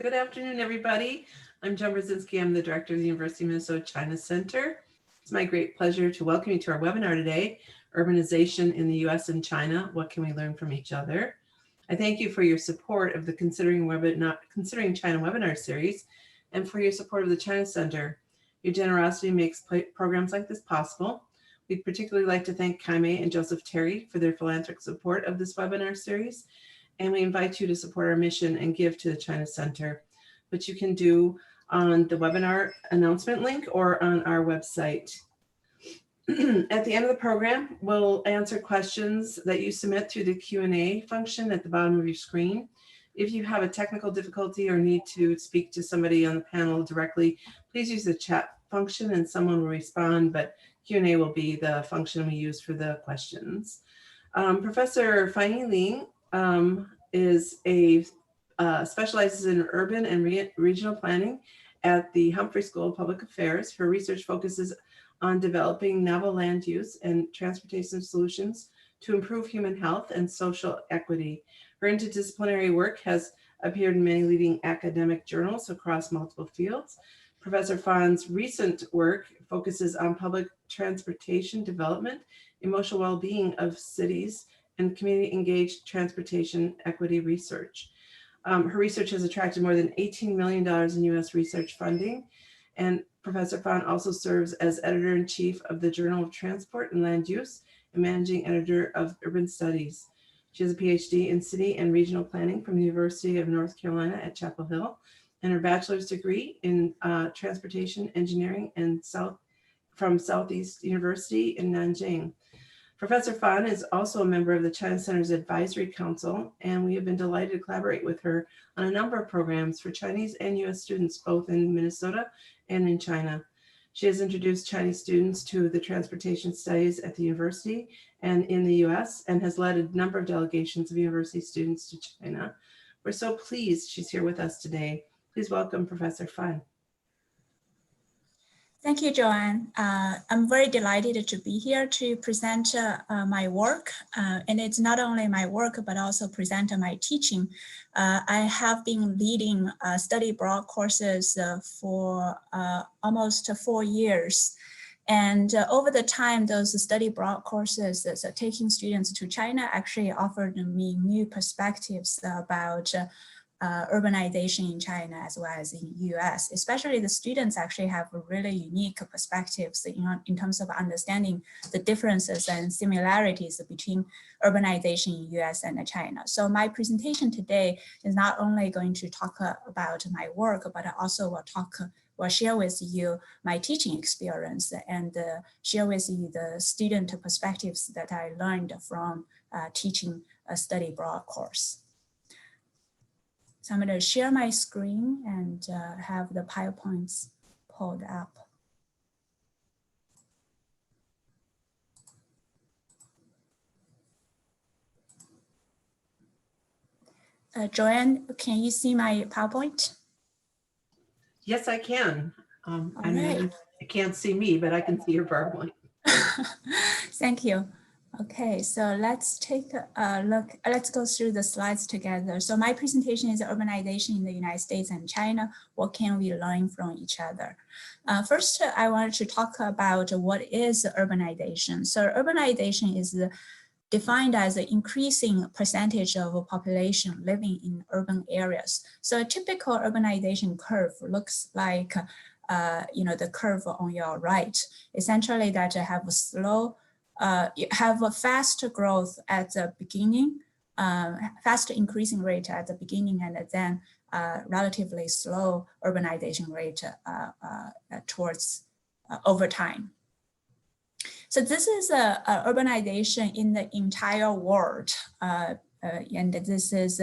Good afternoon, everybody. I'm Jen Brzezinski. I'm the director of the University of Minnesota China Center. It's my great pleasure to welcome you to our webinar today, Urbanization in the U.S. and China, What Can We Learn from Each Other? I thank you for your support of the Considering China webinar series and for your support of the China Center. Your generosity makes programs like this possible. We'd particularly like to thank Kaime and Joseph Terry for their philanthropic support of this webinar series. And we invite you to support our mission and give to the China Center, which you can do on the webinar announcement link or on our website. At the end of the program, we'll answer questions that you submit through the Q&A function at the bottom of your screen. If you have a technical difficulty or need to speak to somebody on the panel directly, please use the chat function and someone will respond, but Q&A will be the function we use for the questions. Professor Fan Yingling specializes in urban and regional planning at the Humphrey School of Public Affairs. Her research focuses on developing novel land use and transportation solutions to improve human health and social equity. Her interdisciplinary work has appeared in many leading academic journals across multiple fields. Professor Fan's recent work focuses on public transportation development, emotional well-being of cities, and community-engaged transportation equity research. Her research has attracted more than $18 million in U.S. research funding, and Professor Fan also serves as editor-in-chief of the Journal of Transport and Land Use and managing editor of Urban Studies. She has a PhD in city and regional planning from the University of North Carolina at Chapel Hill, and her bachelor's degree in transportation engineering from Southeast University in Nanjing. Professor Fan is also a member of the China Center's Advisory Council, and we have been delighted to collaborate with her on a number of programs for Chinese and U.S. students, both in Minnesota and in China. She has introduced Chinese students to the transportation studies at the university and in the U.S. and has led a number of delegations of university students to China. We're so pleased she's here with us today. Please welcome Professor Fan. Thank you, Joanne. I'm very delighted to be here to present my work. And it's not only my work, but also present my teaching. I have been leading study abroad courses for almost 4 years. And over the time, those study abroad courses, so taking students to China actually offered me new perspectives about urbanization in China as well as in the US. Especially the students actually have really unique perspectives in terms of understanding the differences and similarities between urbanization in US and China. So my presentation today is not only going to talk about my work, but I also will share with you my teaching experience and share with you the student perspectives that I learned from teaching a study abroad course. So I'm going to share my screen and have the PowerPoints pulled up. Joanne, can you see my PowerPoint? Yes, I can. Right. I can't see me, but I can see your PowerPoint. Thank you. Okay, so let's take a look. Let's go through the slides together. So my presentation is urbanization in the United States and China. What can we learn from each other? First, I wanted to talk about what is urbanization. So urbanization is defined as an increasing percentage of a population living in urban areas. So a typical urbanization curve looks like, the curve on your right. Essentially, that have a slow. You have a faster growth at the beginning, faster increasing rate at the beginning, and then relatively slow urbanization rate towards over time. So this is a urbanization in the entire world, and this is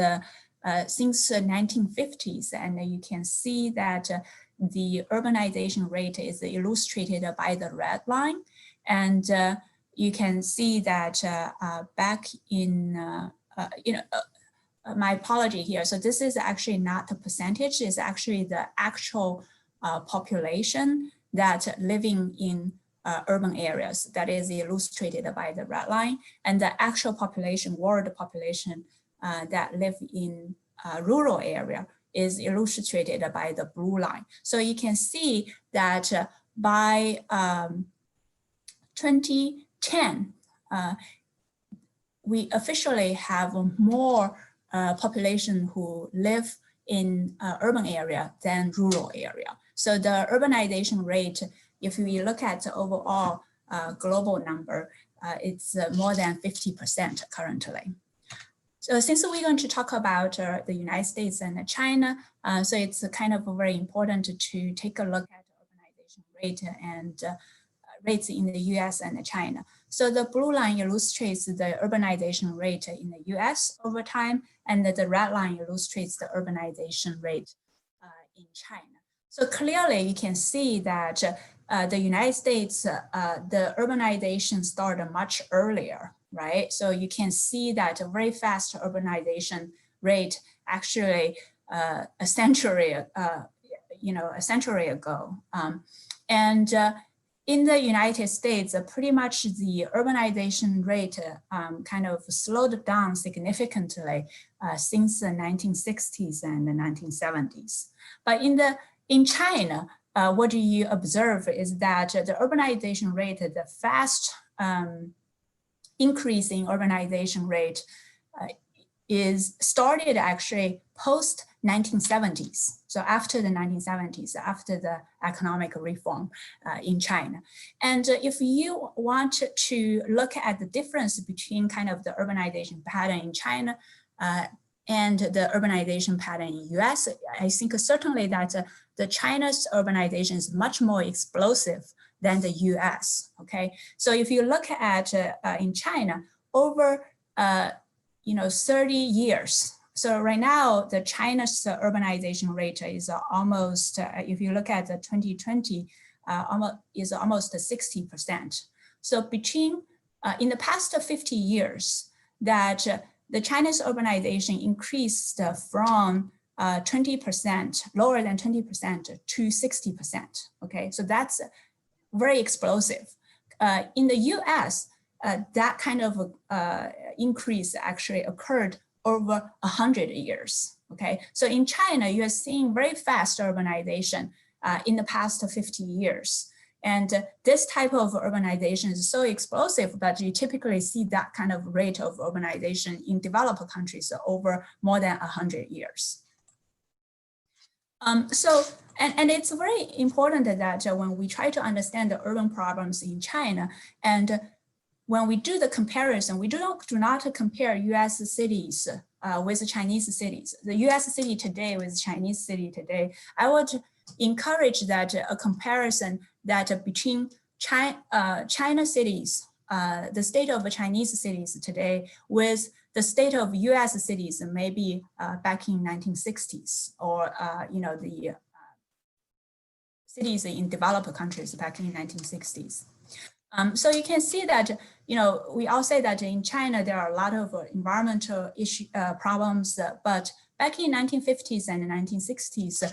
since the 1950s, and you can see that the urbanization rate is illustrated by the red line, and you can see that back in, my apology here. So this is actually not the percentage, it's actually the actual population that living in urban areas that is illustrated by the red line, and the actual population, world population that live in rural area is illustrated by the blue line. So you can see that by 2010, we officially have more population who live in urban area than rural area. So the urbanization rate, if we look at the overall global number, it's more than 50% currently. So since we're going to talk about the United States and China, so it's kind of very important to take a look at urbanization rate and rates in the US and China. So the blue line illustrates the urbanization rate in the US over time, and the red line illustrates the urbanization rate in China. So clearly you can see that the United States, the urbanization started much earlier, right? So you can see that a very fast urbanization rate actually a century ago. In the United States, pretty much the urbanization rate kind of slowed down significantly since the 1960s and the 1970s. But in China, what do you observe is that the urbanization rate, the fast increase in urbanization rate is started actually post 1970s. So after the 1970s, after the economic reform in China. And if you want to look at the difference between kind of the urbanization pattern in China and the urbanization pattern in US, I think certainly that the China's urbanization is much more explosive than the US, okay? So if you look at in China, over 30 years. So right now, the China's urbanization rate is almost, if you look at the 2020, is almost 60%. So between, in the past 50 years, that the China's urbanization increased from 20%, lower than 20% to 60%, okay? So that's very explosive. In the US, that kind of increase actually occurred over 100 years, okay? So in China, you are seeing very fast urbanization in the past 50 years. And this type of urbanization is so explosive that you typically see that kind of rate of urbanization in developed countries over more than 100 years. And it's very important that when we try to understand the urban problems in China, and when we do the comparison, we do not compare US cities with Chinese cities. The US city today with Chinese city today, I would encourage that a comparison that between China cities, the state of Chinese cities today with the state of US cities, maybe back in 1960s, or the cities in developed countries back in 1960s. So you can see that, we all say that in China, there are a lot of environmental problems, but back in 1950s and 1960s,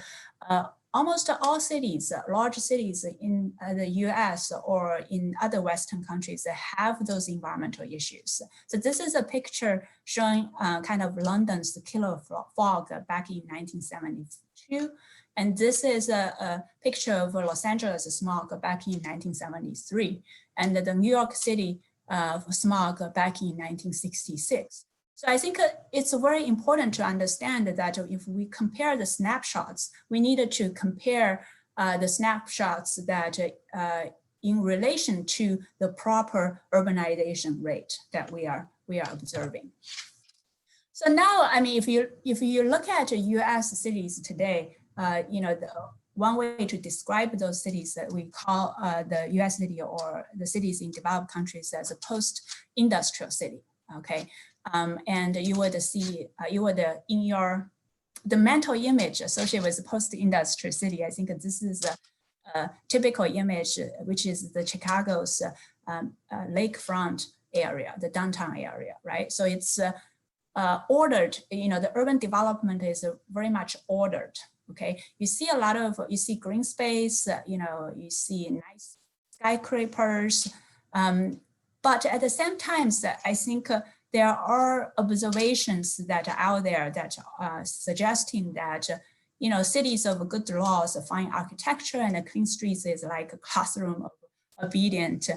almost all cities, large cities in the US or in other Western countries have those environmental issues. So this is a picture showing kind of London's killer fog back in 1972. And this is a picture of Los Angeles smog back in 1973, and the New York City smog back in 1966. So I think it's very important to understand that if we compare the snapshots, we needed to compare the snapshots that in relation to the proper urbanization rate that we are observing. So now, I mean, if you look at US cities today, one way to describe those cities that we call the US city or the cities in developed countries as a post-industrial city, okay? And you would see, in the mental image associated with the post-industrial city, I think this is a typical image, which is the Chicago's lakefront area, the downtown area, right? So it's ordered, the urban development is very much ordered. Okay, you see a lot of, you see green space, you see nice skyscrapers, but at the same time, I think there are observations that are out there that are suggesting that cities of good laws, fine architecture, and clean streets is like a classroom of obedient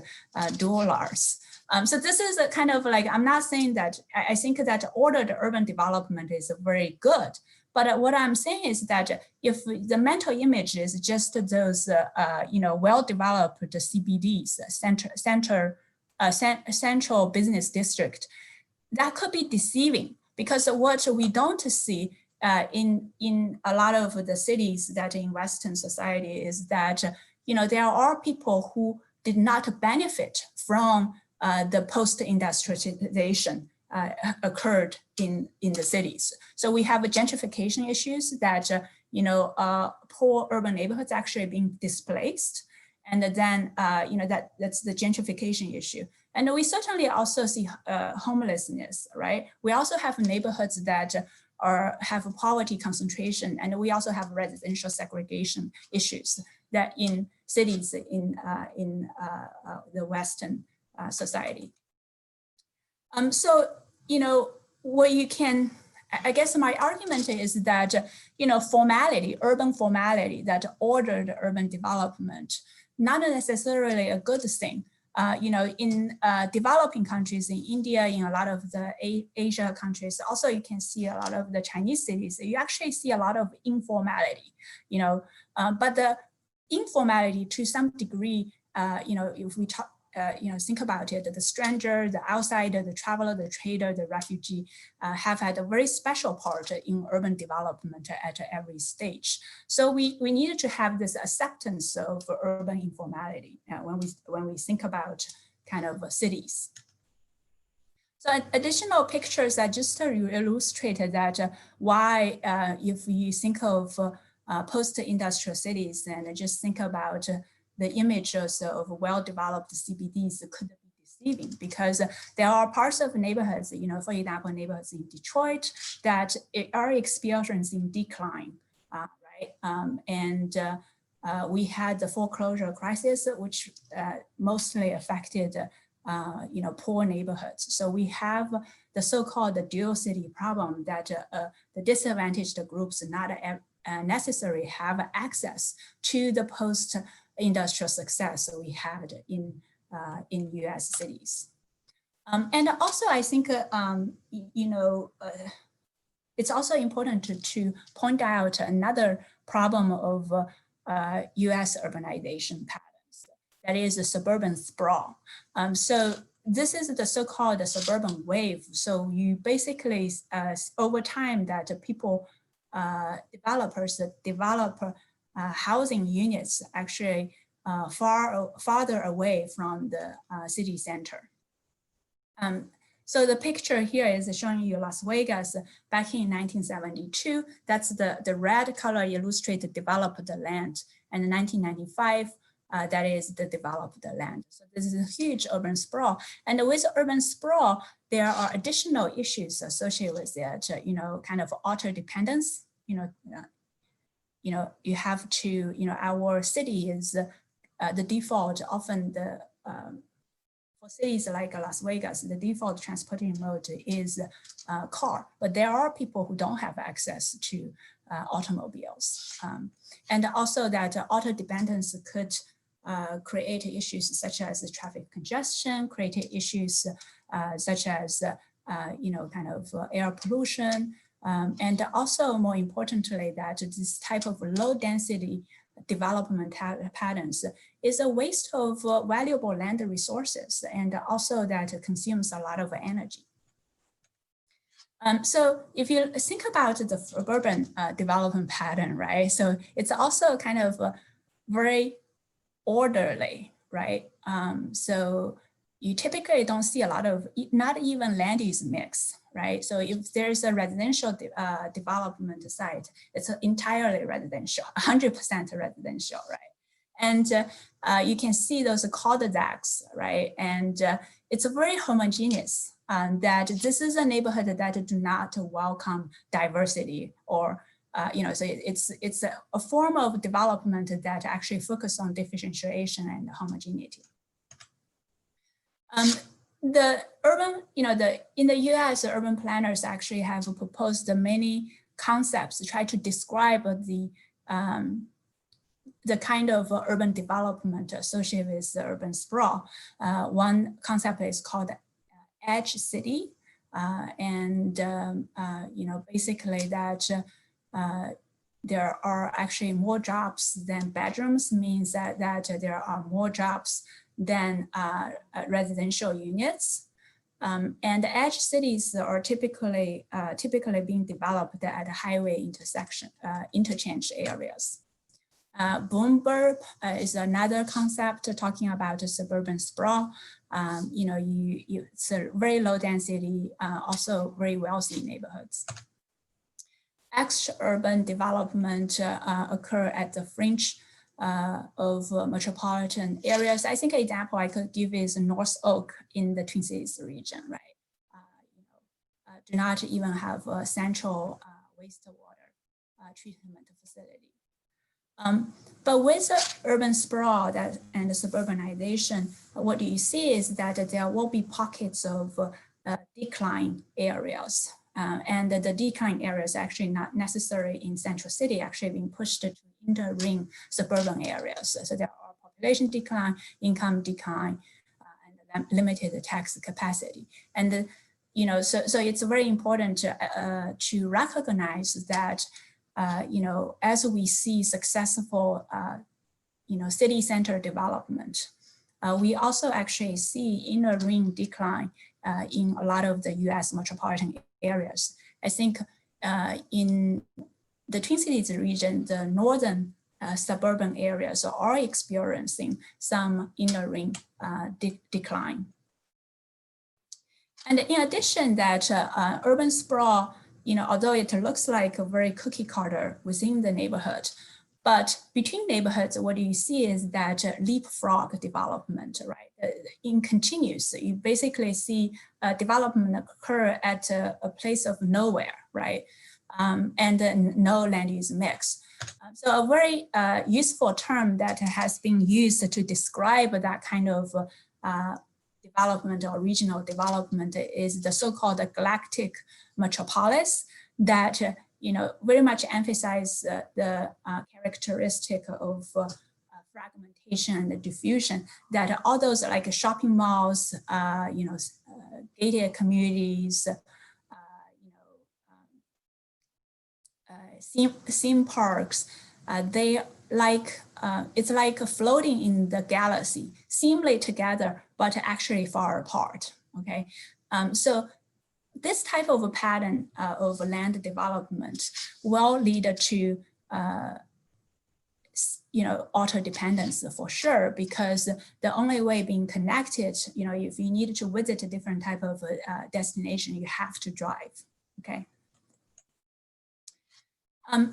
dwellers. So this is a kind of like, I'm not saying that, I think that ordered urban development is very good. But what I'm saying is that if the mental image is just those, well-developed CBDs, central business district, that could be deceiving, because what we don't see in a lot of the cities that in Western society is that, there are people who did not benefit from the post-industrialization occurred in the cities. So we have gentrification issues that, poor urban neighborhoods actually being displaced. And then, that's the gentrification issue. And we certainly also see homelessness, right? We also have neighborhoods that have poverty concentration, and we also have residential segregation issues that in cities in the Western society. So, what you can, I guess my argument is that, formality, urban formality, that ordered urban development, not necessarily a good thing. In developing countries, in India, in a lot of the Asia countries, also you can see a lot of the Chinese cities, you actually see a lot of informality, but the informality to some degree, if we talk, think about it, the stranger, the outsider, the traveler, the trader, the refugee have had a very special part in urban development at every stage. So we needed to have this acceptance of urban informality when we think about kind of cities. So additional pictures that just illustrated that why if you think of post-industrial cities and just think about the images of well-developed CBDs could be deceiving, because there are parts of neighborhoods, for example, neighborhoods in Detroit that are experiencing decline, right? We had the foreclosure crisis, which mostly affected, poor neighborhoods. So we have the so-called dual city problem that the disadvantaged groups not necessarily have access to the post-industrial success we had in US cities. And also I think, it's also important to point out another problem of US urbanization patterns, that is the suburban sprawl. So this is the so-called suburban wave. So you basically, over time that people, developers develop housing units actually farther away from the city center. So the picture here is showing you Las Vegas back in 1972. That's the red color illustrated developed land, and in 1995, that is the developed land. So this is a huge urban sprawl. And with urban sprawl, there are additional issues associated with it, kind of auto dependence. You have to, our city is the default, often for cities like Las Vegas, the default transporting mode is car, but there are people who don't have access to automobiles. And also that auto dependence could create issues such as traffic congestion, create issues such as, kind of air pollution, and also more importantly that this type of low density development patterns is a waste of valuable land resources, and also that consumes a lot of energy. So if you think about the suburban development pattern, right? So it's also kind of very orderly, right? So you typically don't see a lot of, not even land use mix, right? So if there's a residential development site, it's entirely residential, 100% residential, right? And you can see those cul-de-sacs, right? And it's very homogeneous, that this is a neighborhood that do not welcome diversity or, so it's a form of development that actually focus on differentiation and homogeneity. The urban, in the US, urban planners actually have proposed many concepts try to describe the kind of urban development associated with the urban sprawl. One concept is called edge city, basically that there are actually more jobs than bedrooms, means that there are more jobs than residential units. And the edge cities are typically being developed at highway interchange areas. Boom burp is another concept talking about the suburban sprawl. It's a very low density, also very wealthy neighborhoods. Extra-urban development occur at the fringe of metropolitan areas. I think an example I could give is North Oak in the Twin Cities region, right? Do not even have a central wastewater treatment facility. But with the urban sprawl and the suburbanization, what you see is that there will be pockets of decline areas. And the decline areas actually not necessarily in central city, actually being pushed to inter-ring suburban areas. So there are population decline, income decline, and limited tax capacity. And so it's very important to recognize that as we see successful city center development, we also actually see inner ring decline in a lot of the US metropolitan areas. I think in the Twin Cities region, the northern suburban areas are experiencing some inner ring decline. And in addition that urban sprawl, although it looks like a very cookie cutter within the neighborhood, but between neighborhoods, what you see is that leapfrog development, right? In continuous, you basically see development occur at a place of nowhere, right? And no land use mix. So a very useful term that has been used to describe that kind of development or regional development is the so-called galactic metropolis that very much emphasize the characteristic of fragmentation and diffusion, that all those like shopping malls, gated communities, theme parks, they like, it's like floating in the galaxy, seemingly together, but actually far apart, okay? So this type of a pattern of land development will lead to auto-dependence for sure, because the only way being connected, if you need to visit a different type of destination, you have to drive, okay?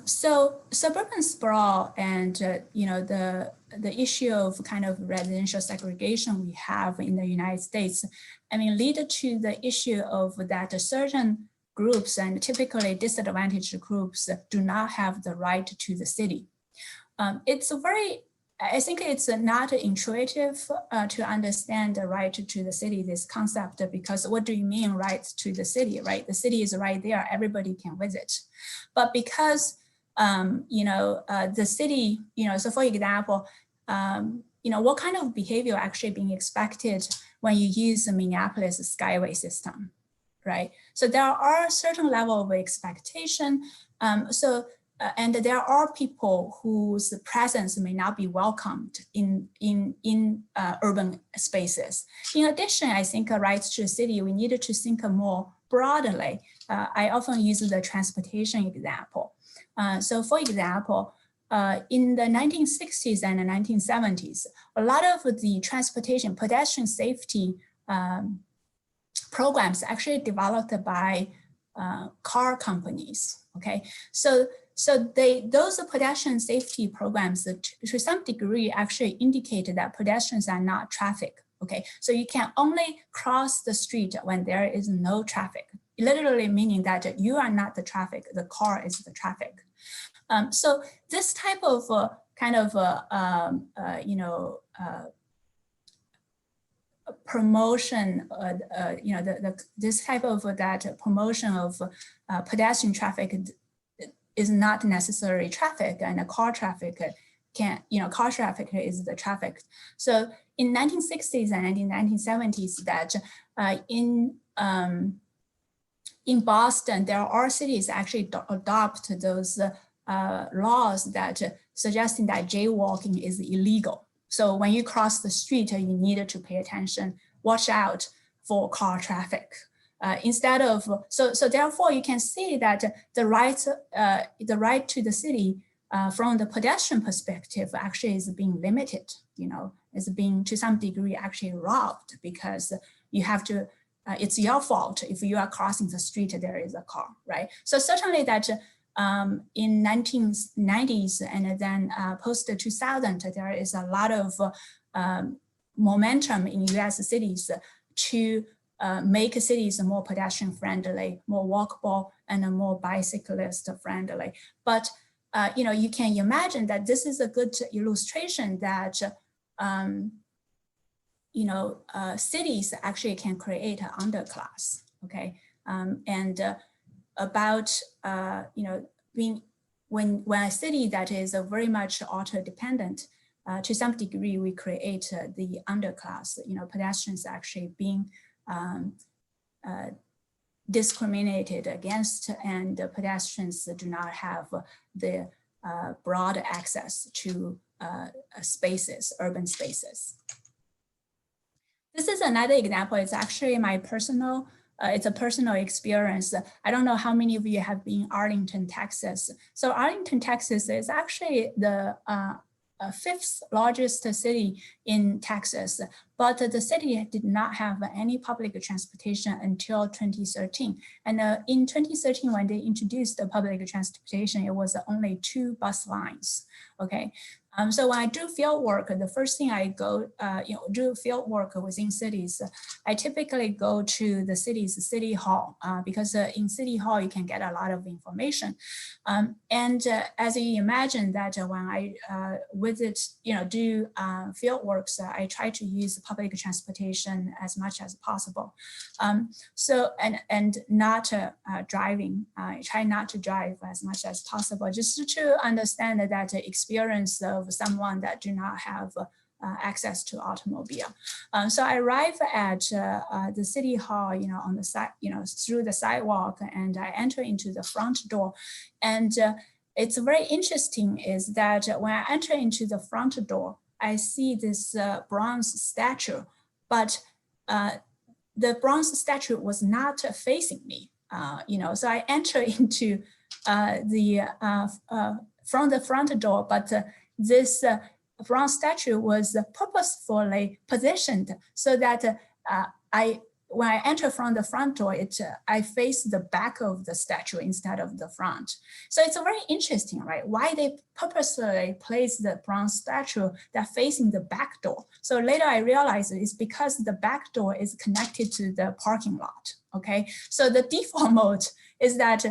So suburban sprawl and the issue of kind of residential segregation we have in the United States, lead to the issue of that certain groups and typically disadvantaged groups do not have the right to the city. I think it's not intuitive to understand the right to the city, this concept, because what do you mean right to the city, right? The city is right there, everybody can visit. But because, the city, so for example, what kind of behavior actually being expected when you use the Minneapolis Skyway system, right? So there are certain level of expectation. And there are people whose presence may not be welcomed in urban spaces. In addition, I think rights to the city, we needed to think more broadly. I often use the transportation example. So for example, in the 1960s and the 1970s, a lot of the transportation pedestrian safety programs actually developed by car companies, okay? So those pedestrian safety programs to some degree actually indicate that pedestrians are not traffic, okay? So you can only cross the street when there is no traffic, literally meaning that you are not the traffic, the car is the traffic. So this type of promotion, this type of that promotion of pedestrian traffic is not necessarily traffic, and the car traffic can, car traffic is the traffic. So in 1960s and in 1970s, that in Boston, there are cities actually adopt those laws that suggesting that jaywalking is illegal. So when you cross the street, you need to pay attention, watch out for car traffic. Instead of, so therefore you can see that the right to the city from the pedestrian perspective actually is being limited, is being to some degree actually robbed, because you have to, it's your fault if you are crossing the street, there is a car, right? So certainly that in 1990s and then post 2000, there is a lot of momentum in US cities to make cities more pedestrian friendly, more walkable, and more bicyclist friendly. But you can imagine that this is a good illustration that cities actually can create an underclass. Okay, and about being when a city that is very much auto dependent, to some degree we create the underclass. Pedestrians actually being discriminated against, and pedestrians do not have the broad access to spaces, urban spaces. This is another example. It's actually my personal, it's a personal experience. I don't know how many of you have been in Arlington, Texas. So Arlington, Texas is actually the 5th largest city in Texas, but the city did not have any public transportation until 2013. And in 2013, when they introduced the public transportation, it was only 2 bus lines. Okay. So when I do field work, the first thing I go, do field work within cities, I typically go to the city's city hall, because in city hall, you can get a lot of information. And as you imagine that when I visit, do field works, I try to use public transportation as much as possible. So, and not driving, I try not to drive as much as possible, just to understand that experience of someone that do not have access to automobile. So I arrive at the city hall, on the side, through the sidewalk, and I enter into the front door. And it's very interesting is that when I enter into the front door, I see this bronze statue, but the bronze statue was not facing me. So I enter into from the front door, but this bronze statue was purposefully positioned so that when I enter from the front door, I face the back of the statue instead of the front. So it's very interesting, right? Why they purposely place the bronze statue that facing the back door. So later I realized it's because the back door is connected to the parking lot. Okay, so the default mode is that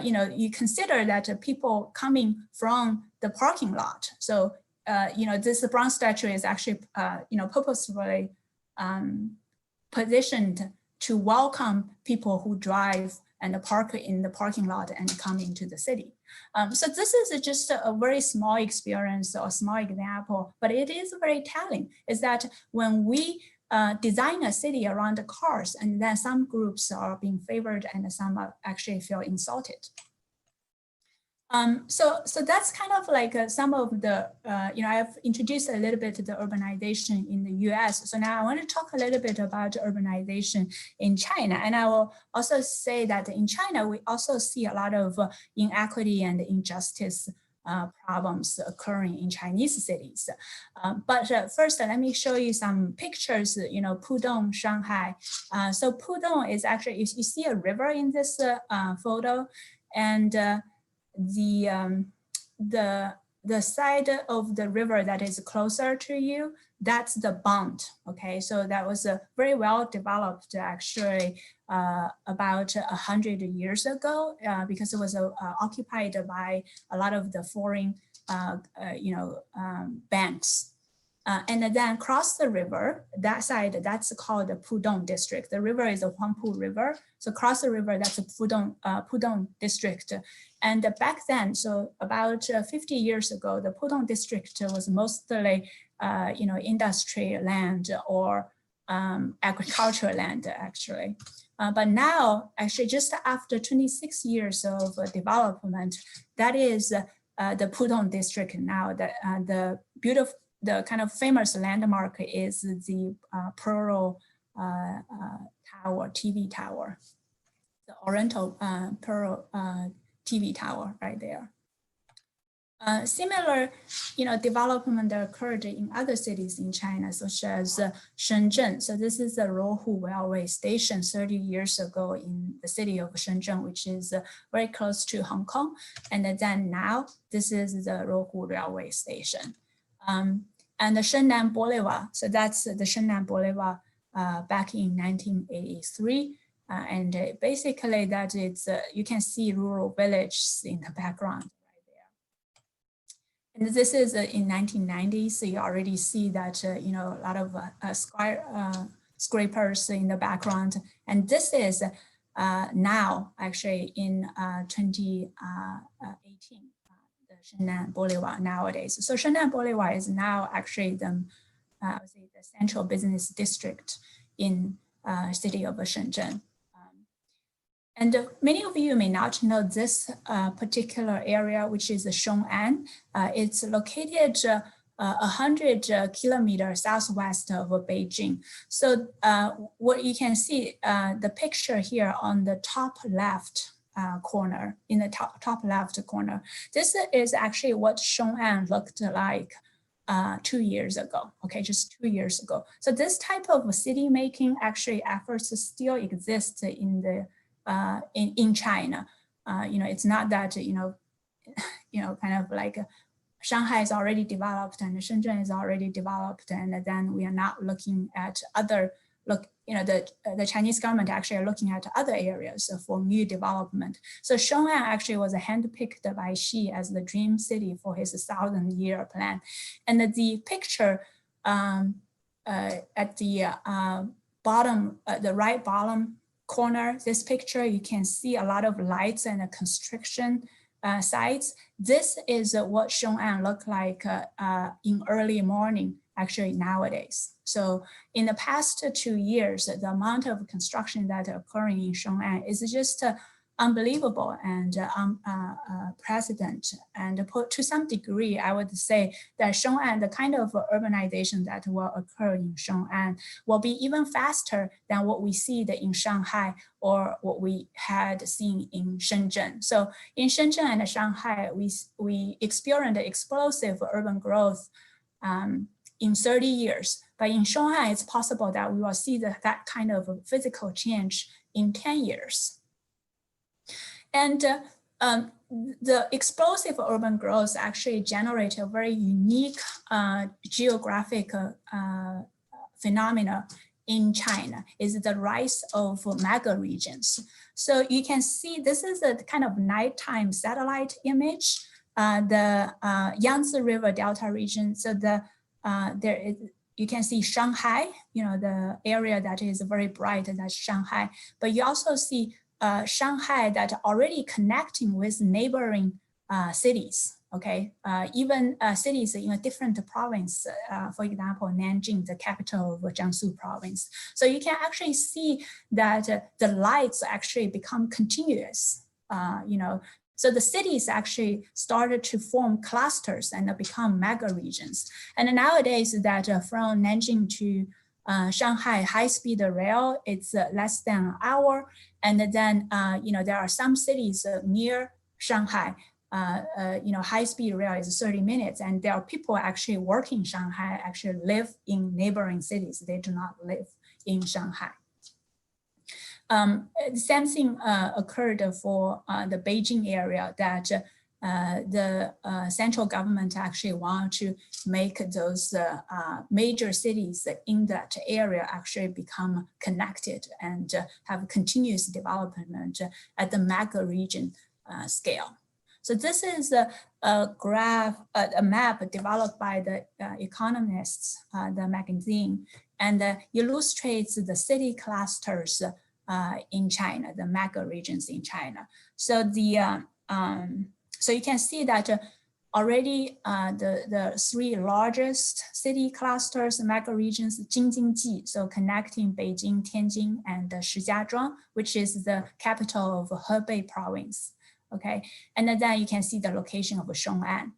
you consider that people coming from the parking lot. So this bronze statue is actually purposefully positioned to welcome people who drive and park in the parking lot and come into the city. So this is just a very small experience or small example, but it is very telling, is that when we design a city around the cars, and then some groups are being favored and some actually feel insulted. So that's kind of like some of the, I've introduced a little bit the urbanization in the US. So now I want to talk a little bit about urbanization in China. And I will also say that in China, we also see a lot of inequity and injustice problems occurring in Chinese cities. But first, let me show you some pictures, Pudong, Shanghai. So Pudong is actually, you see a river in this photo, and the side of the river that is closer to you, that's the Bund. Okay, so that was a very well developed actually about 100 years ago, because it was occupied by a lot of the foreign banks. And then cross the river, that side, that's called the Pudong district. The river is the Huangpu River. So cross the river, that's a Pudong district. And back then, so about 50 years ago, the Pudong district was mostly, industry land or agricultural land, actually. But now, actually, just after 26 years of development, that is the Pudong district now. The kind of famous landmark is the Pearl Tower, TV tower, the Oriental Pearl TV tower right there. Similar, development occurred in other cities in China, such as Shenzhen. So this is the Ruohu Railway Station 30 years ago in the city of Shenzhen, which is very close to Hong Kong. And then now, this is the Ruohu Railway Station. And the Shennan Boulevard, so that's the Shennan Boulevard back in 1983. And basically that is, you can see rural villages in the background. And this is in 1990s, so you already see that, a lot of skyscrapers in the background. And this is now actually in 2018, the Shennan Boulevard nowadays. So Shennan Boulevard is now actually the central business district in city of Shenzhen. And many of you may not know this particular area, which is Shong'an. It's located 100 kilometers southwest of Beijing. So what you can see, the picture here on the top left corner, in the top left corner, this is actually what Shong'an looked like 2 years ago, okay, just 2 years ago. So this type of city making actually efforts still exist in the in China. It's not that, kind of like Shanghai is already developed and Shenzhen is already developed, and then we are not looking at other, the Chinese government actually are looking at other areas for new development. So Shong'an actually was handpicked by Xi as the dream city for his 1,000-year plan. And the picture at the bottom, the right bottom corner, this picture, you can see a lot of lights and construction sites. This is what Shong'an looked like in early morning, actually nowadays. So in the past 2 years, the amount of construction that are occurring in Shong'an is just unbelievable and unprecedented. And to some degree, I would say that Shong'an, the kind of urbanization that will occur in Shong'an will be even faster than what we see in Shanghai or what we had seen in Shenzhen. So in Shenzhen and Shanghai, we experienced explosive urban growth in 30 years. But in Shong'an, it's possible that we will see that kind of physical change in 10 years. And the explosive urban growth actually generated a very unique geographic phenomena in China, is the rise of megaregions. So you can see this is a kind of nighttime satellite image, the Yangtze River Delta region. So you can see Shanghai, the area that is very bright, that's Shanghai, but you also see Shanghai that already connecting with neighboring cities, okay? Even cities in a different province, for example, Nanjing, the capital of Jiangsu province. So you can actually see that the lights actually become continuous, So the cities actually started to form clusters and become mega regions. And nowadays that from Nanjing to Shanghai high-speed rail, it's less than an hour. And then, there are some cities near Shanghai, high-speed rail is 30 minutes. And there are people actually working in Shanghai, actually live in neighboring cities. They do not live in Shanghai. The same thing occurred for the Beijing area, that the central government actually want to make those major cities in that area actually become connected and have continuous development at the mega region scale. So this is a graph, a map developed by the economists, the magazine, and illustrates the city clusters in China, the mega regions in China. So so you can see that already the three largest city clusters, mega regions, Jing-Jing-Ji, so connecting Beijing, Tianjin, and Shijiazhuang, which is the capital of Hebei province. Okay, and then you can see the location of Shong'an,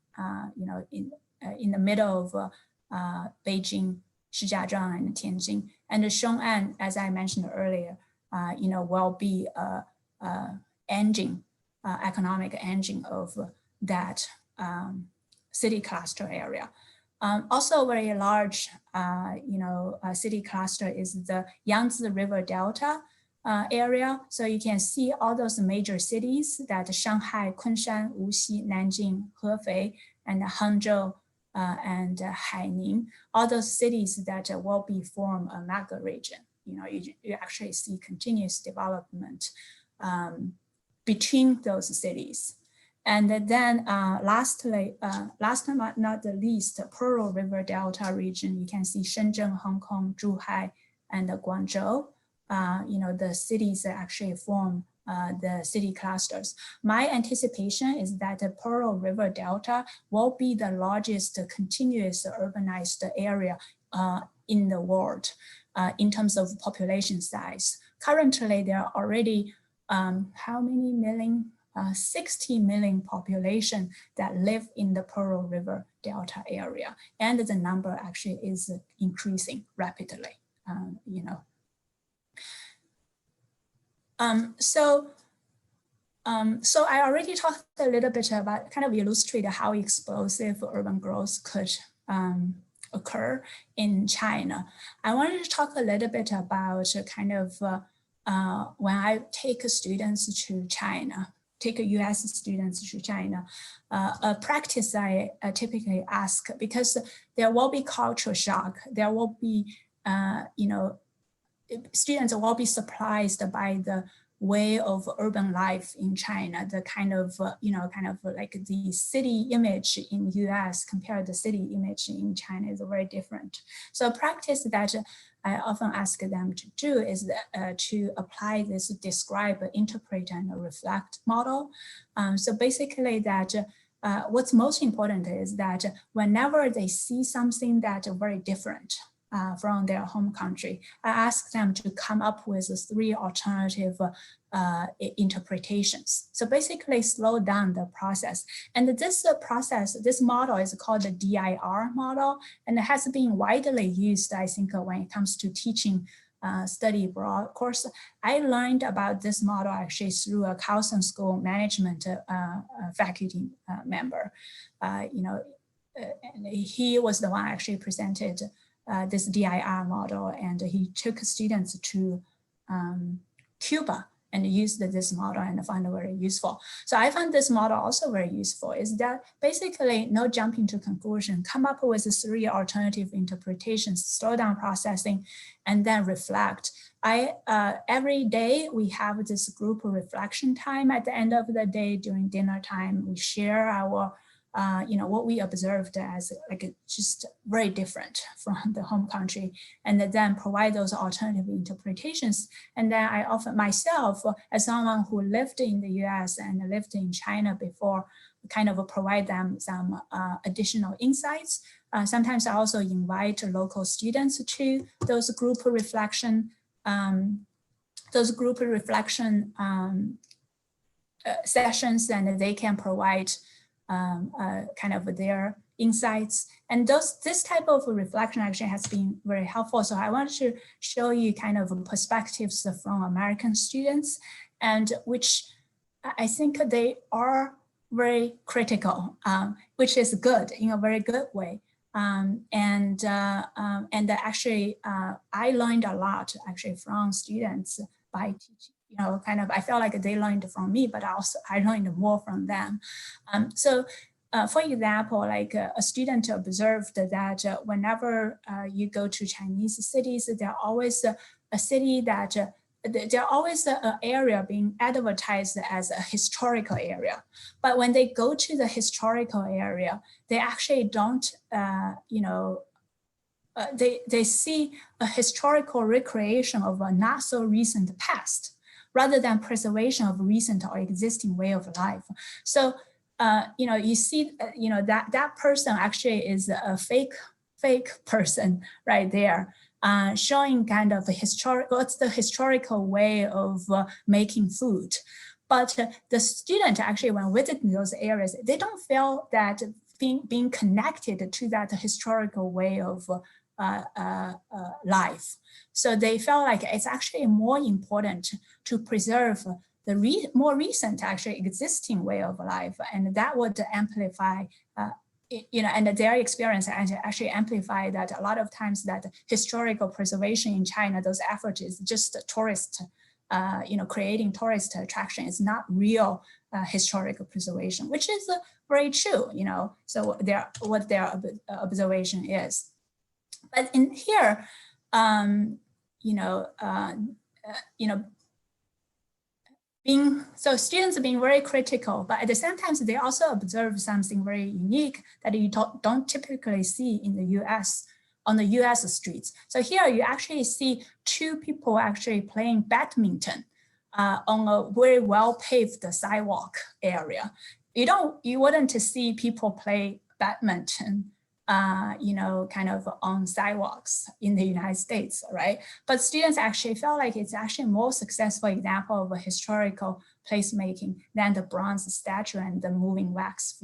in the middle of Beijing, Shijiazhuang, and Tianjin. And Shong'an, as I mentioned earlier, will be engine, economic engine of that city cluster area. Also very large, city cluster is the Yangtze River Delta area. So you can see all those major cities that Shanghai, Kunshan, Wuxi, Nanjing, Hefei, and Hangzhou, and Haining, all those cities that will be form a mega region. You actually see continuous development between those cities. And then lastly, last but not the least, Pearl River Delta region, you can see Shenzhen, Hong Kong, Zhuhai, and Guangzhou. The cities that actually form the city clusters. My anticipation is that the Pearl River Delta will be the largest continuous urbanized area in the world in terms of population size. Currently, there are already how many million? 60 million population that live in the Pearl River Delta area. And the number actually is increasing rapidly, So I already talked a little bit about, kind of illustrate how explosive urban growth could occur in China. I wanted to talk a little bit about kind of when I take students to China, take US students to China, a practice I typically ask, because there will be cultural shock, there will be, students will be surprised by the way of urban life in China, the kind of, like the city image in US compared to the city image in China is very different. So a practice that I often ask them to do is to apply this describe, interpret, and reflect model. So basically that what's most important is that whenever they see something that's very different from their home country, I ask them to come up with 3 alternative interpretations. So basically slow down the process. And this process, this model is called the DIR model, and it has been widely used, I think, when it comes to teaching study abroad course. I learned about this model actually through a Carlson School management faculty member. And he was the one actually presented this DIR model, and he took students to Cuba and used this model and found it very useful. So I found this model also very useful, is that basically no jumping to conclusion, come up with 3 alternative interpretations, slow down processing, and then reflect. Every day we have this group reflection time at the end of the day during dinner time. We share our what we observed as like just very different from the home country, and then provide those alternative interpretations. And then I often myself, as someone who lived in the US and lived in China before, kind of provide them some additional insights. Sometimes I also invite local students to those group reflection sessions, and they can provide kind of their insights. And this type of reflection actually has been very helpful. So I want to show you kind of perspectives from American students, and which I think they are very critical, which is good in a very good way. And actually, I learned a lot actually from students by teaching. Kind of, I felt like they learned from me, but also I learned more from them. For example, like a student observed that whenever you go to Chinese cities, there are always a city that they're always an area being advertised as a historical area. But when they go to the historical area, they actually don't, they see a historical recreation of a not so recent past, rather than preservation of recent or existing way of life. So, you see, that person actually is a fake person right there, showing kind of what's the historical way of making food. But the student actually, when visiting those areas, they don't feel that being connected to that historical way of life. So they felt like it's actually more important to preserve the more recent actually existing way of life, and that would amplify, and their experience actually amplify that a lot of times that historical preservation in China, those efforts is just tourist, creating tourist attraction. Is not real historical preservation, which is very true, so what their observation is. But in here, students being very critical, but at the same time, they also observe something very unique that you don't typically see in the US, on the US streets. So here you actually see two people actually playing badminton on a very well paved sidewalk area. You wouldn't see people play badminton kind of on sidewalks in the United States, right? But students actually felt like it's actually a more successful example of a historical placemaking than the bronze statue and the moving wax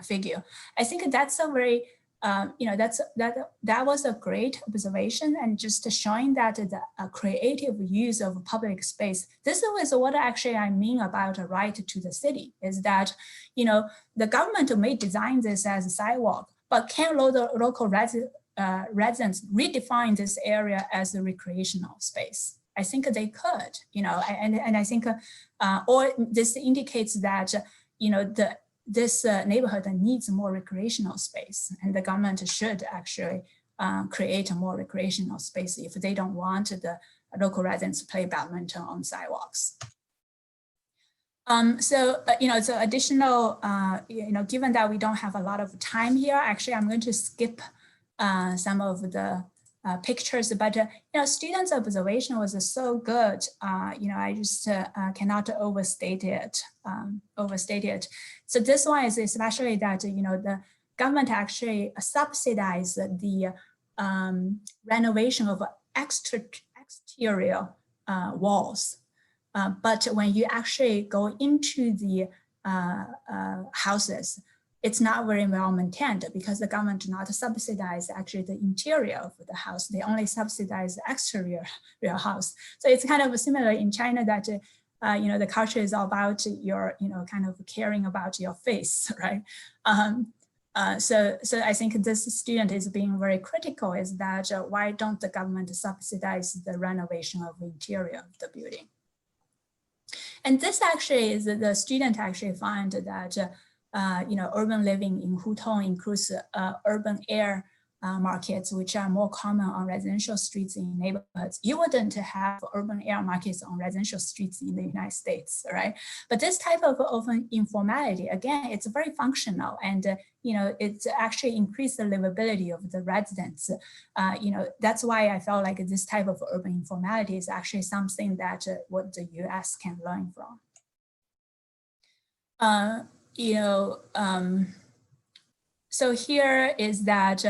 figure. I think that's a very, that was a great observation, and just showing that the creative use of public space. This is what actually I mean about a right to the city, is that, the government may design this as a sidewalk, but can local residents redefine this area as a recreational space? I think they could, and I think, or this indicates that, this neighborhood needs more recreational space, and the government should actually create a more recreational space if they don't want the local residents to play badminton on sidewalks. So additional, given that we don't have a lot of time here, actually, I'm going to skip some of the pictures, but, students' observation was so good, I just cannot overstate it. So this one is especially that, the government actually subsidized the renovation of exterior walls. But when you actually go into the houses, it's not very well maintained because the government do not subsidize actually the interior of the house. They only subsidize the exterior house. So it's kind of similar in China that, the culture is all about your, kind of caring about your face, right? So I think this student is being very critical, is that why don't the government subsidize the renovation of the interior of the building? And this actually is the student actually find that, urban living in Hutong includes urban air markets, which are more common on residential streets in neighborhoods. You wouldn't have urban air markets on residential streets in the United States, right? But this type of informality, again, it's very functional, and it's actually increased the livability of the residents. That's why I felt like this type of urban informality is actually something that what the US can learn from. So here is that,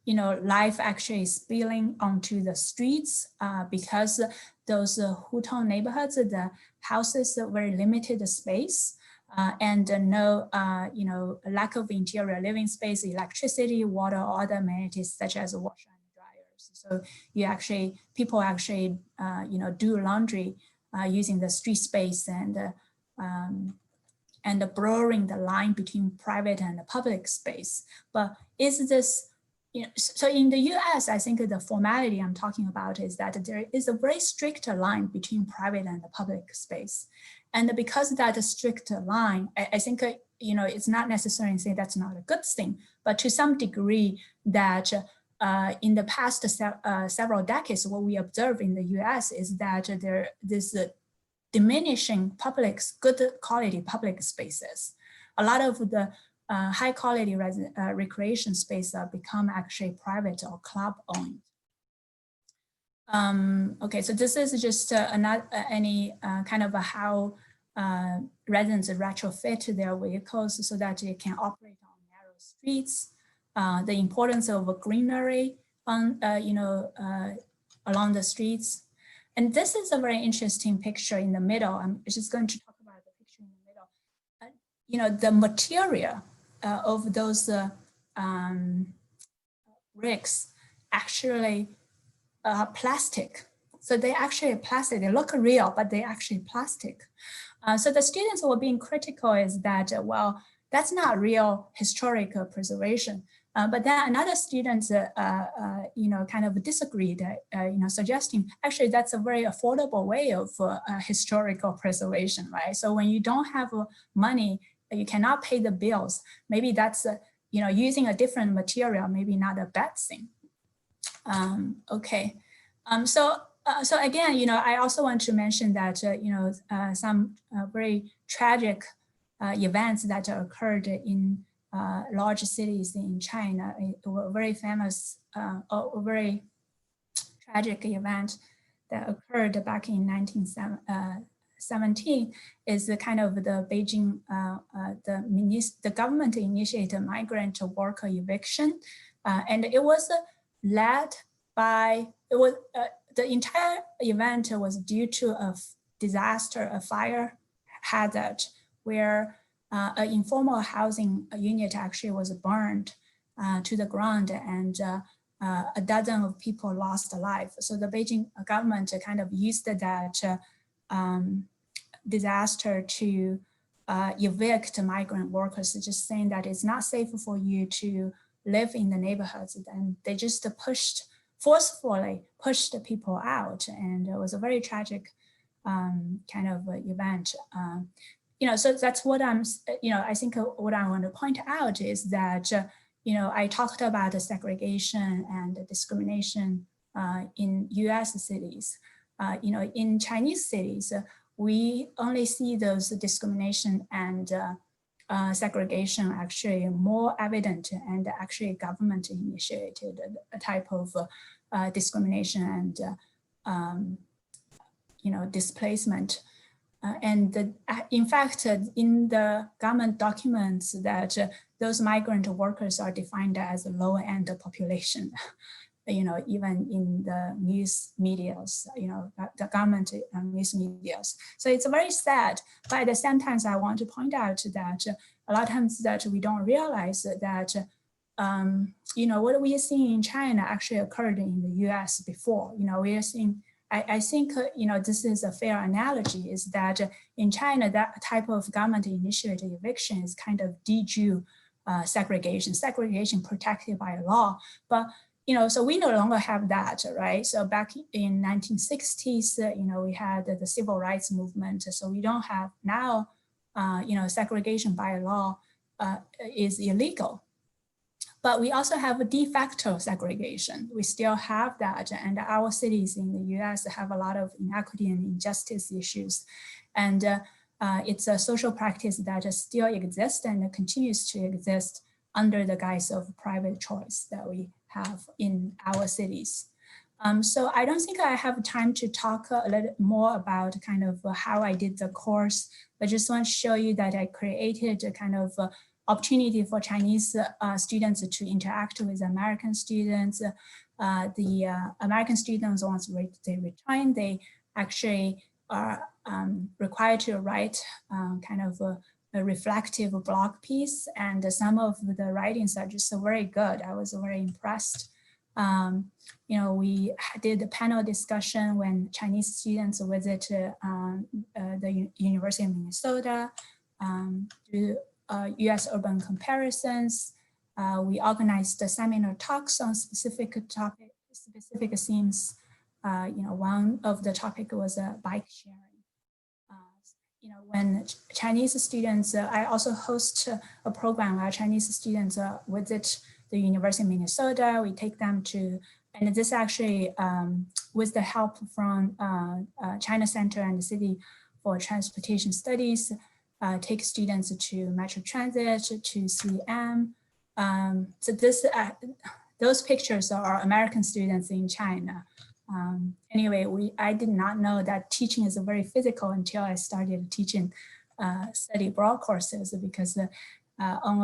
life actually is spilling onto the streets because those Hutong neighborhoods, the houses are very limited space and no, lack of interior living space, electricity, water, or other amenities such as washer and dryers. So people actually, do laundry using the street space and blurring the line between private and public space. But is this, so in the US, I think the formality I'm talking about is that there is a very strict line between private and the public space. And because of that strict line, I think, it's not necessarily saying that's not a good thing, but to some degree that in the past several decades, what we observe in the US is that there is diminishing good quality public spaces. A lot of the high quality recreation space become actually private or club owned. Okay, so this is just any kind of how residents retrofit their vehicles so that they can operate on narrow streets. The importance of greenery on, along the streets. And this is a very interesting picture in the middle. I'm just going to talk about the picture in the middle. The material of those bricks actually plastic. So they actually plastic, they look real, but they actually plastic. So the students were being critical is that, well, that's not real historical preservation. But then another student, kind of disagreed, suggesting actually that's a very affordable way of historical preservation, right? So when you don't have money, you cannot pay the bills. Maybe that's, using a different material, maybe not a bad thing. Okay. So again, I also want to mention that, some very tragic events that occurred in large cities in China. A very famous, a very tragic event that occurred back in 1917 is the kind of the Beijing, the government initiated migrant worker eviction. And it was led by, the entire event was due to a disaster, a fire hazard, where an informal housing unit actually was burned to the ground, and a dozen of people lost life. So the Beijing government kind of used that disaster to evict migrant workers, just saying that it's not safe for you to live in the neighborhoods. And they just forcefully pushed people out. And it was a very tragic kind of event. So that's what I think what I want to point out is that, I talked about the segregation and the discrimination in US cities. In Chinese cities, we only see those discrimination and segregation actually more evident, and actually government initiated a type of discrimination and, displacement. In fact, in the government documents that those migrant workers are defined as a low-end population, even in the news medias, the government news medias. So it's very sad, but at the same time, I want to point out that a lot of times that we don't realize that, what we are seeing in China actually occurred in the US before. We are seeing, I think, this is a fair analogy, is that in China, that type of government-initiated eviction is kind of de jure segregation protected by law. But, so we no longer have that, right? So back in 1960s, we had the civil rights movement. So we don't have now, segregation by law is illegal. But we also have a de facto segregation. We still have that, and our cities in the US have a lot of inequity and injustice issues. And it's a social practice that still exists and continues to exist under the guise of private choice that we have in our cities. So I don't think I have time to talk a little more about kind of how I did the course, but just want to show you that I created a kind of opportunity for Chinese students to interact with American students. The American students, once they return, they actually are required to write kind of a reflective blog piece, and some of the writings are just very good. I was very impressed. We did a panel discussion when Chinese students visit the University of Minnesota, do US urban comparisons. We organized the seminar talks on specific themes. One of the topic was bike sharing. When Chinese students, I also host a program where Chinese students visit the the University of Minnesota. We take them to, and this actually with the help from China Center and the City for Transportation Studies, take students to Metro Transit, to CM. So those pictures are American students in China. Anyway, I did not know that teaching is very physical until I started teaching study abroad courses, because on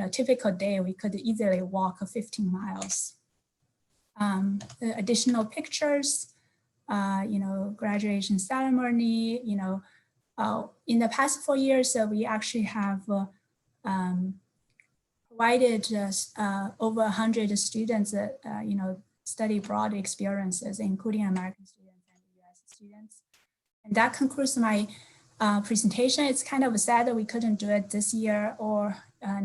a typical day, we could easily walk 15 miles. Additional pictures, graduation ceremony, in the past 4 years, we actually have provided over 100 students, study abroad experiences, including American students and US students. And that concludes my presentation. It's kind of sad that we couldn't do it this year or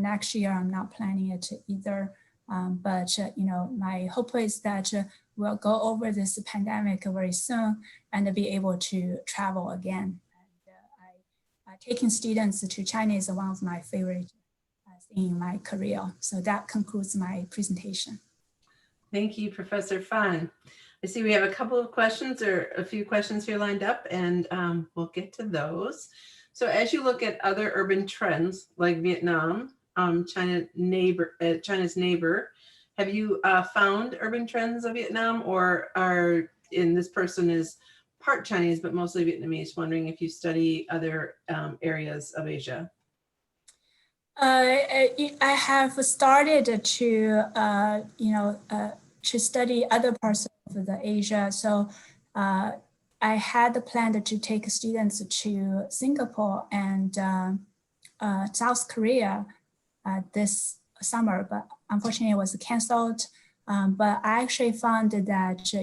next year. I'm not planning it either. But my hope is that we'll go over this pandemic very soon and be able to travel again. And taking students to China is one of my favorite things in my career. So that concludes my presentation. Thank you, Professor Fan. I see we have a couple of questions, or a few questions here lined up, and we'll get to those. So as you look at other urban trends like Vietnam, China's neighbor, have you found urban trends of Vietnam, or this person is part Chinese but mostly Vietnamese, wondering if you study other areas of Asia? I have started to to study other parts of the Asia. So I had planned to take students to Singapore and South Korea this summer, but unfortunately it was canceled. But I actually found that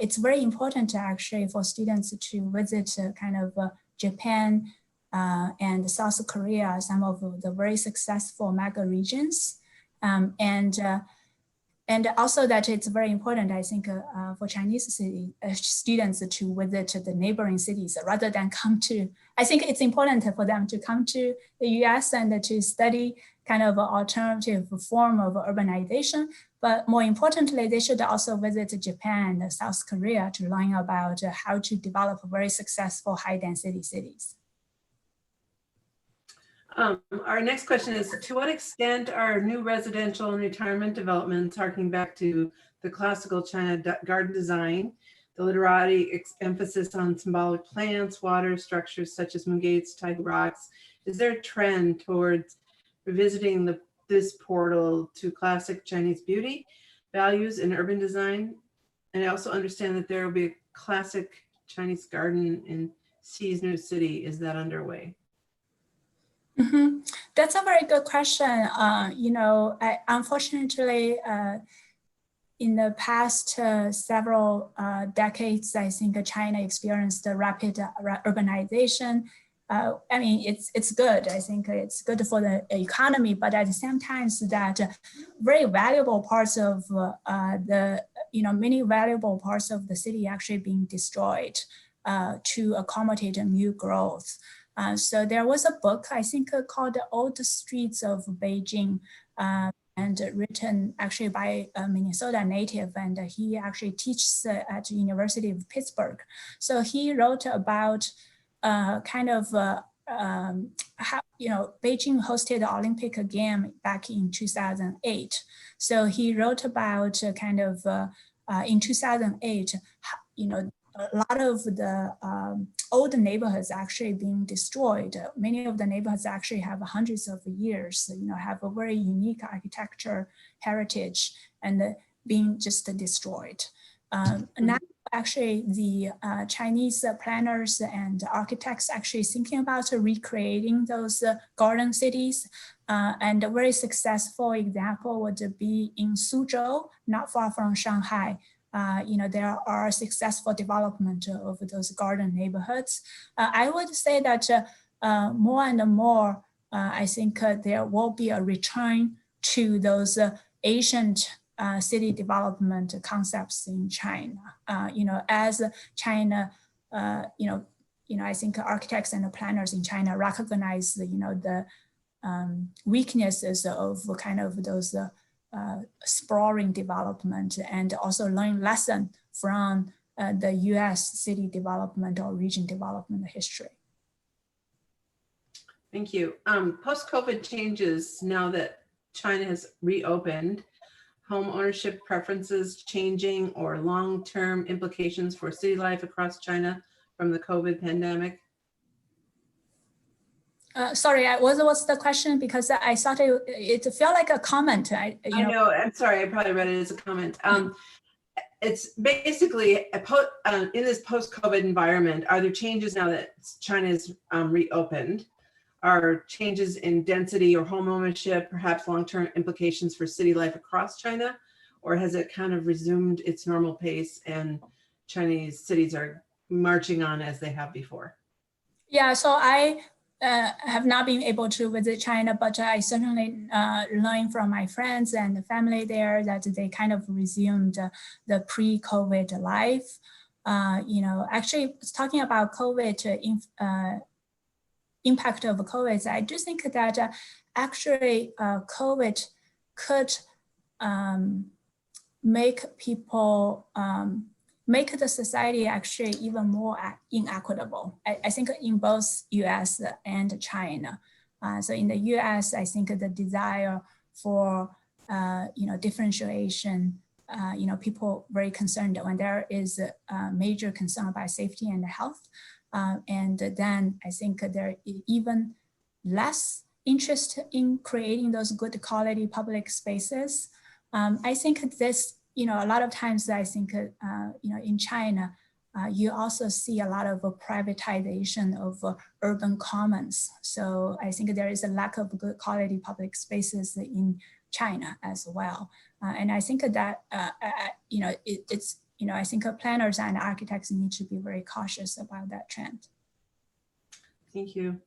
it's very important actually for students to visit kind of Japan and South Korea, some of the very successful mega regions, and also that it's very important, I think, for Chinese students to visit the neighboring cities rather than come to. I think it's important for them to come to the US and to study kind of an alternative form of urbanization. But more importantly, they should also visit Japan and South Korea to learn about how to develop very successful high-density cities. Our next question is, to what extent are new residential and retirement developments, harking back to the classical China garden design, the literati emphasis on symbolic plants, water structures such as mugates, tiger rocks, is there a trend towards revisiting this portal to classic Chinese beauty, values, and urban design? And I also understand that there will be a classic Chinese garden in Xi's new city. Is that underway? Mm-hmm. That's a very good question. Unfortunately, in the past several decades, I think China experienced a rapid urbanization. I mean, it's good. I think it's good for the economy, but at the same time, that very valuable parts of many valuable parts of the city actually being destroyed to accommodate a new growth. So there was a book, I think, called The Old Streets of Beijing, and written actually by a Minnesota native, and he actually teaches at the University of Pittsburgh. So he wrote about how, Beijing hosted the Olympic game back in 2008. So he wrote about in 2008, a lot of the old neighborhoods actually being destroyed. Many of the neighborhoods actually have hundreds of years, have a very unique architecture heritage, and being just destroyed. Now, actually, the Chinese planners and architects actually thinking about recreating those garden cities. And a very successful example would be in Suzhou, not far from Shanghai. There are successful development of those garden neighborhoods. I would say that more and more, I think there will be a return to those ancient city development concepts in China. As China, I think architects and planners in China recognize, the weaknesses of kind of those sprawling development, and also learn lesson from the US city development or region development history. Thank you. Post-COVID changes now that China has reopened, home ownership preferences changing, or long-term implications for city life across China from the COVID pandemic? Sorry, what's the question? Because I thought it felt like a comment. I know, I'm sorry, I probably read it as a comment. It's basically in this post-COVID environment, are there changes now that China is reopened? Are changes in density or home ownership, perhaps long-term implications for city life across China? Or has it kind of resumed its normal pace and Chinese cities are marching on as they have before? Yeah, so I have not been able to visit China, but I certainly learned from my friends and the family there that they kind of resumed the pre-COVID life. Actually talking about COVID, impact of COVID, I do think that actually COVID could make people, make the society actually even more inequitable. I think in both US and China. So in the US, I think the desire for differentiation, people very concerned when there is a major concern about safety and health. And then I think there is even less interest in creating those good quality public spaces. I think this, a lot of times I think, in China, you also see a lot of privatization of urban commons. So I think there is a lack of good quality public spaces in China as well. And I think that, I think planners and architects need to be very cautious about that trend. Thank you.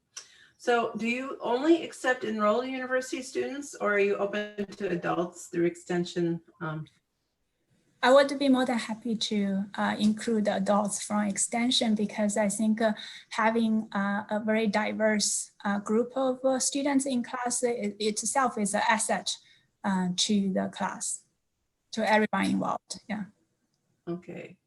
So do you only accept enrolled university students, or are you open to adults through extension? I would be more than happy to include adults from extension, because I think having a very diverse group of students in class itself is an asset to the class, to everyone involved. Yeah. Okay.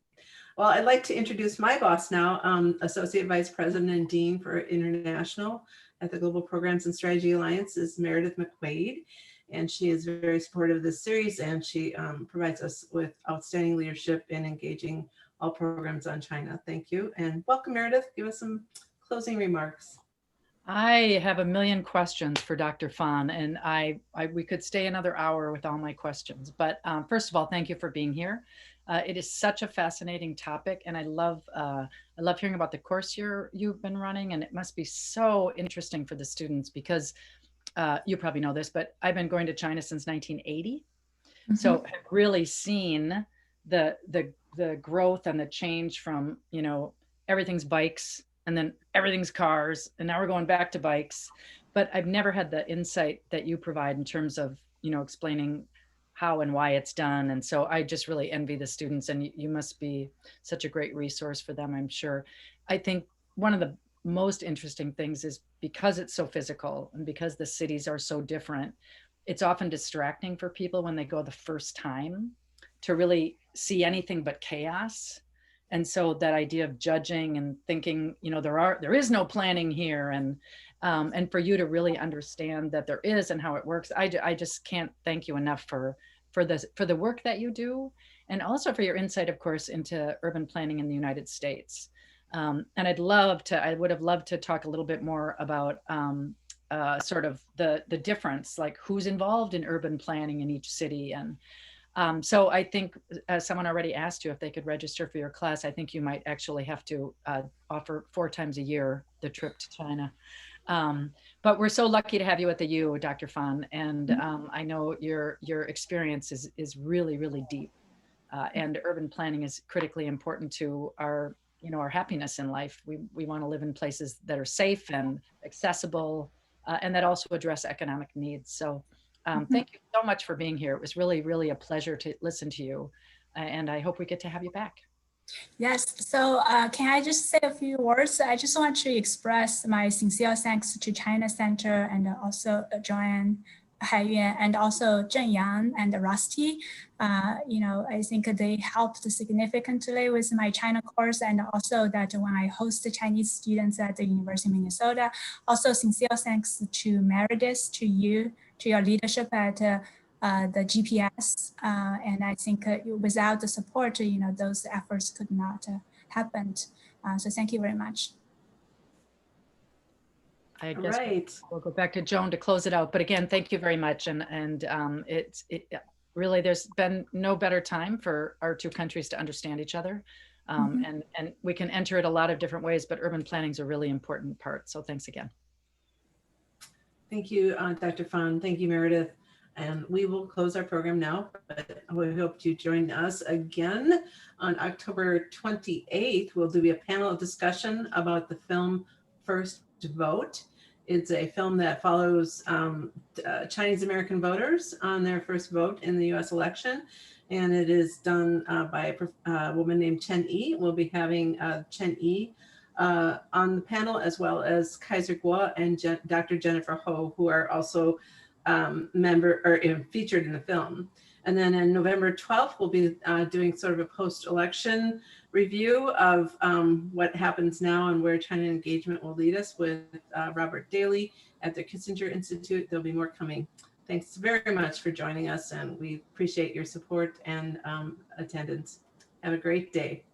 Well, I'd like to introduce my boss now, Associate Vice President and Dean for International at the Global Programs and Strategy Alliance, is Meredith McQuaid. And she is very supportive of this series, and she provides us with outstanding leadership in engaging all programs on China. Thank you, and welcome, Meredith. Give us some closing remarks. I have a million questions for Dr. Fan, and we could stay another hour with all my questions. But first of all, thank you for being here. It is such a fascinating topic, and I love hearing about the course you've been running, and it must be so interesting for the students because you probably know this, but I've been going to China since 1980, so I've really seen the growth and the change from everything's bikes, and then everything's cars, and now we're going back to bikes. But I've never had the insight that you provide in terms of explaining how and why it's done. And so I just really envy the students, and you must be such a great resource for them, I'm sure. I think one of the most interesting things is because it's so physical and because the cities are so different, it's often distracting for people when they go the first time to really see anything but chaos. And so that idea of judging and thinking, there is no planning here, and for you to really understand that there is and how it works, I just can't thank you enough for the work that you do, and also for your insight, of course, into urban planning in the United States. And I would have loved to talk a little bit more about sort of the difference, like who's involved in urban planning in each city. And so I think someone already asked you if they could register for your class. I think you might actually have to offer 4 times a year the trip to China. But we're so lucky to have you at the U, Dr. Fan. And I know your experience is really, really deep. And urban planning is critically important to our happiness in life. We want to live in places that are safe and accessible, and that also address economic needs. So thank you so much for being here. It was really, really a pleasure to listen to you. And I hope we get to have you back. Yes, so can I just say a few words? I just want to express my sincere thanks to China Center and also Joanne, Haiyuan, and also Zhen Yang and Rusty. I think they helped significantly with my China course, and also that when I host the Chinese students at the University of Minnesota. Also, sincere thanks to Meredith, to you, to your leadership at the GPS, and I think without the support, those efforts could not happen. So thank you very much. I All guess right. we'll go back to Joan to close it out. But again, thank you very much. And really, there's been no better time for our two countries to understand each other. And we can enter it a lot of different ways, but urban planning is a really important part. So thanks again. Thank you, Dr. Fan. Thank you, Meredith. And we will close our program now, but we hope you join us again on October 28th. We'll do a panel discussion about the film First Vote. It's a film that follows Chinese American voters on their first vote in the US election. And it is done by a woman named Chen Yi. We'll be having Chen Yi on the panel, as well as Kaiser Guo and Dr. Jennifer Ho, who are also featured in the film. And then on November 12th, we'll be doing sort of a post-election review of what happens now and where China engagement will lead us with Robert Daly at the Kissinger Institute. There'll be more coming. Thanks very much for joining us, and we appreciate your support and attendance. Have a great day.